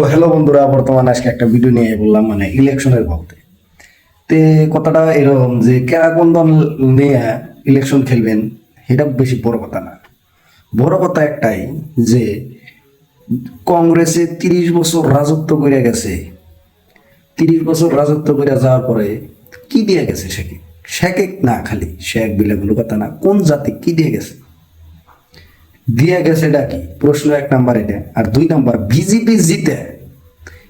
তো হ্যালো বন্ধুরা, বর্তমানে আজকে একটা ভিডিও নিয়ে বললাম মানে ইলেকশনের বলতে তে কথাটা এরকম যে কারা কোন দল নিয়ে ইলেকশন খেলবেন এটা বেশি বড় কথা না। বড় কথা একটাই যে কংগ্রেসে 30 বছর রাজত্ব করে গেছে। 30 বছর রাজত্ব করে যাওয়ার পরে কি দিয়ে গেছে শেখ? শেখ না খালি শেখ বিলে কোনো কথা না, কোন জাতি কি দিয়ে গেছে? দিয়ে গেছে এটা কি প্রশ্ন, 1 নাম্বার এটা। আর 2 নাম্বার, বিজেপি জিতে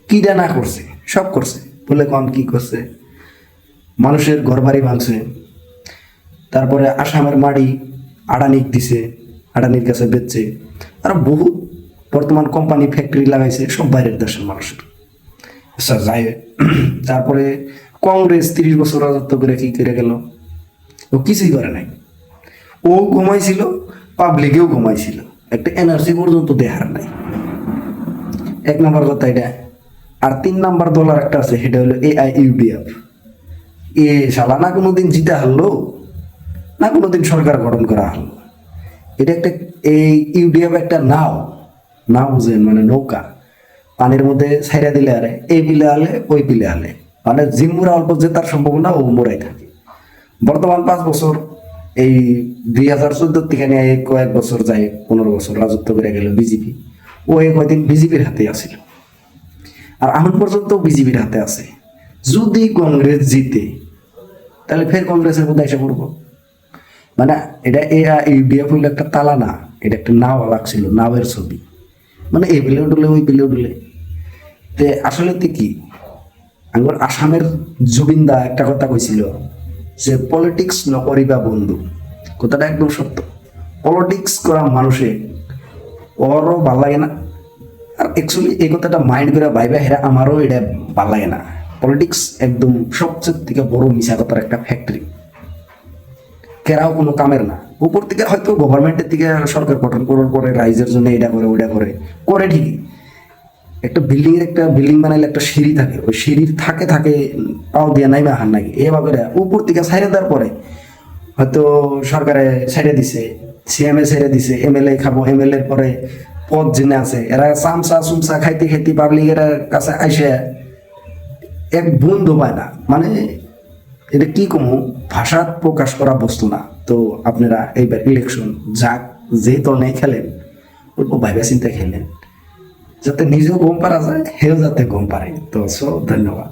কিটা না করছে? সব করছে। বলে কন কি করছে? মানুষের ঘরবাড়ি ভাঙছে, তারপরে আসামের মাটি আড়ানিক দিছে, আড়ানির কাছে বেচছে, আর বহু বর্তমান কোম্পানি ফ্যাক্টরি লাগাইছে সব বাইরের দেশের মানুষের। আচ্ছা যাই হোক। তারপরে কংগ্রেস 30 বছর রাজত্ব করে কি করে গেল? ও কিছুই করে নাই। ও ঘুমাইছিল, পাবলিকেও ঘুমাইছিল, একটা এনার্জি পর্যন্ত দেখার নাই। 1 নাম্বার কথা এটা। আর 3 নাম্বার দল আর একটা আছে, সেটা হলো AIUDF। এ শালা না কোনোদিন জিতে হারলো, না কোনোদিন সরকার গঠন করা হলো। এটা একটা, এই ইউডিএফ একটা নাও, নাও বুঝেন মানে নৌকা, পানির মধ্যে ছাইরা দিলে আরে এই বিলে আলে ওই বিলে আলে, মানে জিম্মুরা অল্প জেতার সম্ভাবনা ও মোড়াই থাকে। বর্তমান 5 বছর, এই 2014 থেকে নিয়ে কয়েক বছর যায়, 15 বছর রাজত্ব করে গেল বিজেপি। ও এই কয়দিন বিজেপির হাতে আছিল, আর এখন পর্যন্ত বিজেপির হাতে আছে। যদি কংগ্রেস জিতে তাহলে ফের কংগ্রেসের মধ্যে এসে পড়বো। মানে এটা ইউডিএফ হইলো একটা তালা না, এটা একটা নাও লাগছিল, নাওয়ের ছবি। মানে এই বিলেও ডুলে ওই বিলেও ডুলে। তে আসলে তো কি, আমার আসামের জুবিনদা একটা কথা কইছিল যে পলিটিক্স নকরিবা বন্ধু। কথাটা একদম সত্য। পলিটিক্স করা মানুষে ওরও ভাল লাগে না। আর অ্যাকচুয়ালি এই কথাটা মাইন্ড করে ভাইবা হেরা আমারও এটা ভাল লাগে না। পলিটিক্স একদম সবচেয়ে থেকে বড় মিশা কথার একটা ফ্যাক্টরি। কেরাও কোনো কামের না। উপর থেকে হয়তো গভর্নমেন্টের থেকে সরকার গঠন করার পরে রাইজের জন্য এটা করে ওইটা করে করে ঠিকই। একটা বিল্ডিং এর একটা বিল্ডিং বানাইলে একটা সিঁড়ি থাকে, ওই সিঁড়ির থাকে থাকে পাও দিয়ে নাইমা হার নাকি এভাবে উপর থেকে ছাইড়ে দেওয়ার পরে হয়তো সরকারে ছেড়ে দিছে, সিএমএ ছেড়ে দিছে, এমএলএ খাবো, এমএলএ পরে পদ জেনে আছে, এরা চামচা চুমচা খাইতে খাইতে পাবলিকের কাছে আইসে এক বন্ধু পায় না। মানে এটা কি কমু, ভাষা প্রকাশ করা বস্তু না। তো আপনারা এইবার ইলেকশন যাক, যে দলে খেলেন ওরকম ভাইবা চিন্তা খেলেন, যাতে নিজেও ঘুম পারা যায়, হেও যাতে ঘুম পারে। তো ধন্যবাদ।